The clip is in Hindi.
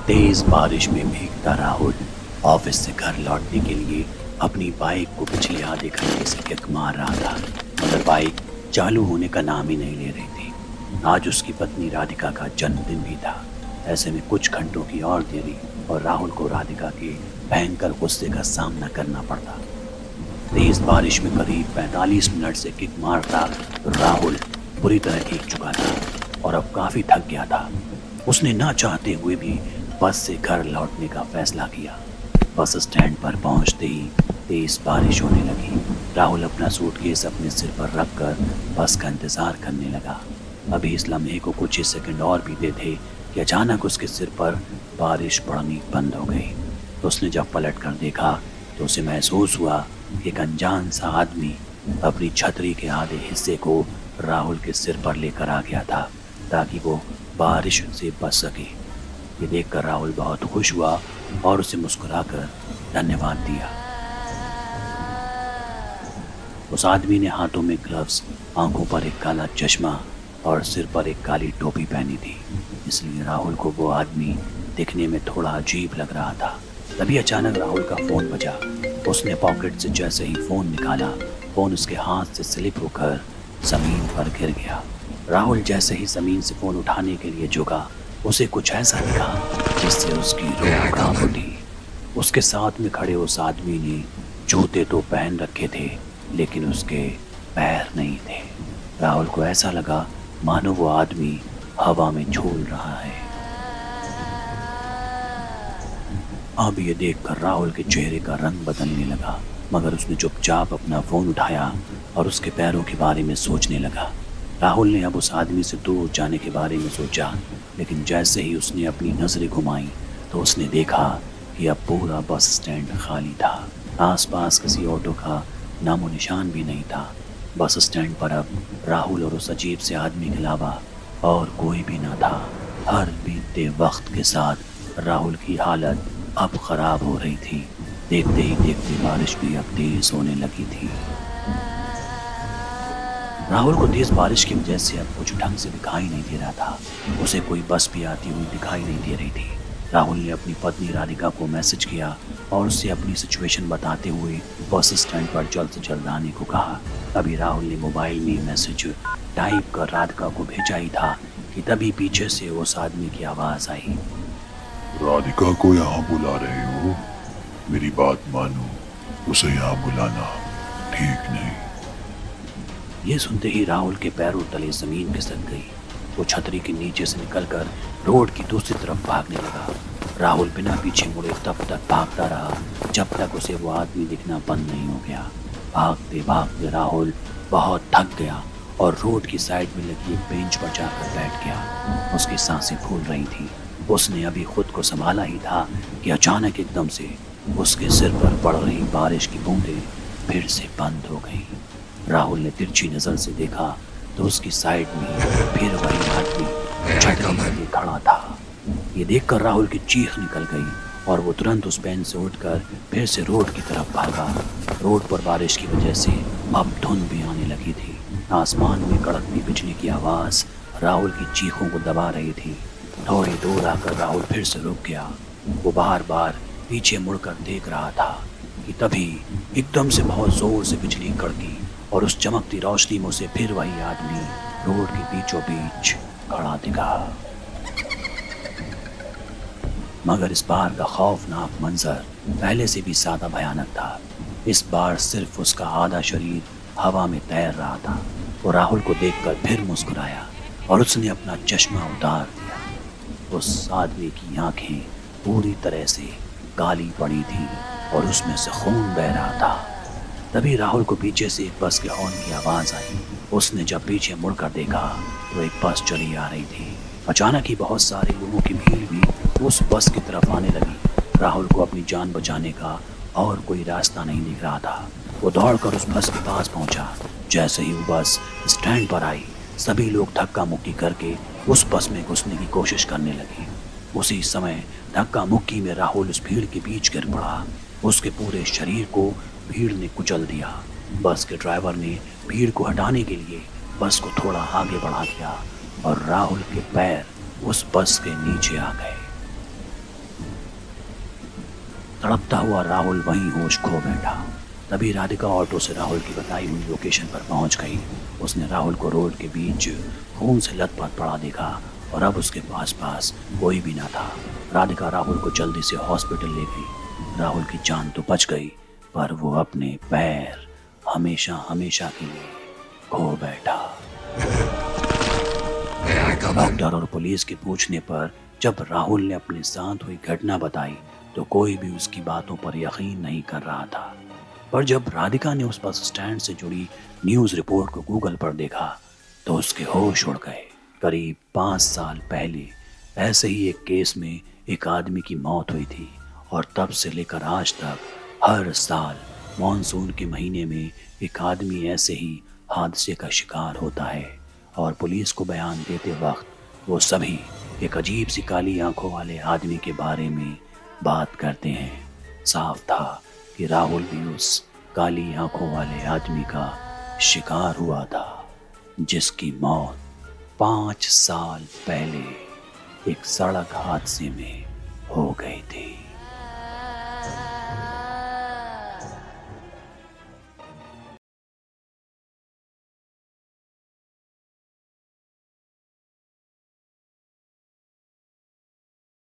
तेज बारिश में भीगता राहुल ऑफिस से घर लौटने के लिए अपनी बाइक को पिछले आधे घंटे से किक मार रहा था, मगर बाइक चालू होने का नाम ही नहीं ले रही थी। आज उसकी पत्नी राधिका का जन्मदिन भी था। ऐसे में कुछ घंटों की और देरी और राहुल को राधिका के भयंकर गुस्से का सामना करना पड़ता। तेज बारिश में करीब 45 मिनट से किक मारता राहुल बुरी तरह भीग चुका था और अब काफी थक गया था। उसने ना चाहते हुए भी बस से घर लौटने का फैसला किया। बस स्टैंड पर पहुंचते ही तेज बारिश होने लगी। राहुल अपना सूटकेस अपने सिर पर रखकर बस का इंतजार करने लगा। अभी इस लम्हे को कुछ ही सेकंड और बीते थे कि अचानक उसके सिर पर बारिश पड़नी बंद हो गई। तो उसने जब पलट कर देखा तो उसे महसूस हुआ कि एक अनजान सा आदमी अपनी छतरी के आधे हिस्से को राहुल के सिर पर लेकर आ गया था ताकि वो बारिश से बच सके। ये देखकर राहुल बहुत खुश हुआ और उसे मुस्कुराकर धन्यवाद दिया। उस आदमी ने हाथों में ग्लव्स, आंखों पर एक काला चश्मा और सिर पर एक काली टोपी पहनी थी, इसलिए राहुल को वो आदमी दिखने में थोड़ा अजीब लग रहा था। तभी अचानक राहुल का फोन बजा। उसने पॉकेट से जैसे ही फोन निकाला, फोन उसके हाथ से स्लिप होकर जमीन पर गिर गया। राहुल जैसे ही जमीन से फोन उठाने के लिए झुका, उसे कुछ ऐसा दिखा जिससे उसकी रूह कांप उठी। उसके साथ में खड़े उस आदमी ने जूते तो पहन रखे थे, लेकिन उसके पैर नहीं थे। राहुल को ऐसा लगा मानो वो आदमी हवा में झूल रहा है। अब ये देखकर राहुल के चेहरे का रंग बदलने लगा, मगर उसने चुपचाप अपना फोन उठाया और उसके पैरों के बारे में सोचने लगा। राहुल ने अब उस आदमी से दूर जाने के बारे में सोचा, लेकिन जैसे ही उसने अपनी नजरें घुमाई तो उसने देखा कि अब पूरा बस स्टैंड खाली था। आसपास किसी ऑटो का नामो निशान भी नहीं था। बस स्टैंड पर अब राहुल और उस अजीब से आदमी के अलावा और कोई भी ना था। हर बीतते वक्त के साथ राहुल की हालत अब खराब हो रही थी। देखते ही देखते बारिश भी अब तेज होने लगी थी। राहुल को तेज बारिश की वजह से अब कुछ ढंग से दिखाई नहीं दे रहा था। उसे कोई बस भी आती हुई दिखाई नहीं दे रही थी। राहुल ने अपनी पत्नी राधिका को मैसेज किया और उससे अपनी सिचुएशन बताते हुए बस स्टैंड पर जल्द से जल्द आने को कहा। अभी राहुल ने मोबाइल में मैसेज टाइप कर राधिका को भेजा ही था कि तभी पीछे से उस आदमी की आवाज़ आई। राधिका को यहाँ बुला रहे हो? मेरी बात मानो, उसे यहाँ बुलाना ठीक नहीं। ये सुनते ही राहुल के पैरों तले जमीन खिसक गई। वो छतरी के नीचे से निकलकर रोड की दूसरी तरफ भागने लगा। राहुल बिना पीछे मुड़े तब तक भागता रहा जब तक उसे वो आदमी दिखना बंद नहीं हो गया। भागते भागते राहुल बहुत थक गया और रोड की साइड में लगी एक बेंच पर जाकर बैठ गया। उसकी सांसें फूल रही थी। उसने अभी खुद को संभाला ही था कि अचानक एकदम से उसके सिर पर पड़ रही बारिश की बूंदें फिर से बंद हो गई। राहुल ने तिरछी नजर से देखा तो उसकी साइड में फिर वही आदमी छतरी लिए खड़ा था। ये देखकर राहुल की चीख निकल गई और वो तुरंत उस बेंच से उठकर फिर से रोड की तरफ भागा। रोड पर बारिश की वजह से अब धुंध भी आने लगी थी। आसमान में कड़कती बिजली की आवाज़ राहुल की चीखों को दबा रही थी। थोड़ी दूर आकर राहुल फिर से रुक गया। वो बार बार पीछे मुड़कर देख रहा था कि तभी एकदम से बहुत जोर से बिजली कड़की और उस चमकती रोशनी में उसे फिर वही आदमी रोड के बीचों बीच खड़ा दिखा। मगर इस बार का खौफनाक मंजर पहले से भी ज्यादा भयानक था। इस बार सिर्फ उसका आधा शरीर हवा में तैर रहा था। वो राहुल को देखकर फिर मुस्कुराया और उसने अपना चश्मा उतार दिया। उस आदमी की आंखें पूरी तरह से काली पड़ी थी और उसमें से खून बह रहा था। तभी राहुल को पीछे से एक बस के हॉर्न की आवाज़ आई। उसने जब पीछे मुड़कर देखा तो एक बस चली आ रही थी। अचानक ही बहुत सारे लोगों की भीड़ भी उस बस की तरफ आने लगी। राहुल को अपनी जान बचाने का और कोई रास्ता नहीं दिख रहा था। वो दौड़कर उस बस के पास पहुंचा। जैसे ही वो बस स्टैंड पर आई, सभी लोग धक्का मुक्की करके उस बस में घुसने की कोशिश करने लगे। उसी समय धक्का मुक्की में राहुल उस भीड़ के बीच गिर पड़ा। उसके पूरे शरीर को भीड़ ने कुचल दिया। बस के ड्राइवर ने भीड़ को हटाने के लिए बस को थोड़ा आगे बढ़ा दिया और राहुल के पैर उस बस के नीचे आ गए। तड़पता हुआ राहुल वहीं होश खो बैठा। तभी राधिका ऑटो से राहुल की बताई हुई लोकेशन पर पहुंच गई। उसने राहुल को रोड के बीच खून से लथपथ पड़ा देखा और अब उसके पास कोई भी ना था। राधिका राहुल को जल्दी से हॉस्पिटल ले गई। राहुल की जान तो बच गई, पर वो अपने पैर हमेशा हमेशा के लिए खो बैठा। डॉक्टर और पुलिस के पूछने पर जब राहुल ने अपने साथ हुई घटना बताई तो कोई भी उसकी बातों पर यकीन नहीं कर रहा था। पर जब राधिका ने उस बस स्टैंड से जुड़ी न्यूज़ रिपोर्ट को गूगल पर देखा तो उसके होश उड़ गए। करीब 5 साल पहले ऐसे ही एक केस में एक आदमी की मौत हुई थी और तब से लेकर आज तक हर साल मॉनसून के महीने में एक आदमी ऐसे ही हादसे का शिकार होता है। और पुलिस को बयान देते वक्त वो सभी एक अजीब सी काली आंखों वाले आदमी के बारे में बात करते हैं। साफ था कि राहुल भी उस काली आंखों वाले आदमी का शिकार हुआ था जिसकी मौत 5 साल पहले एक सड़क हादसे में हो गई थी।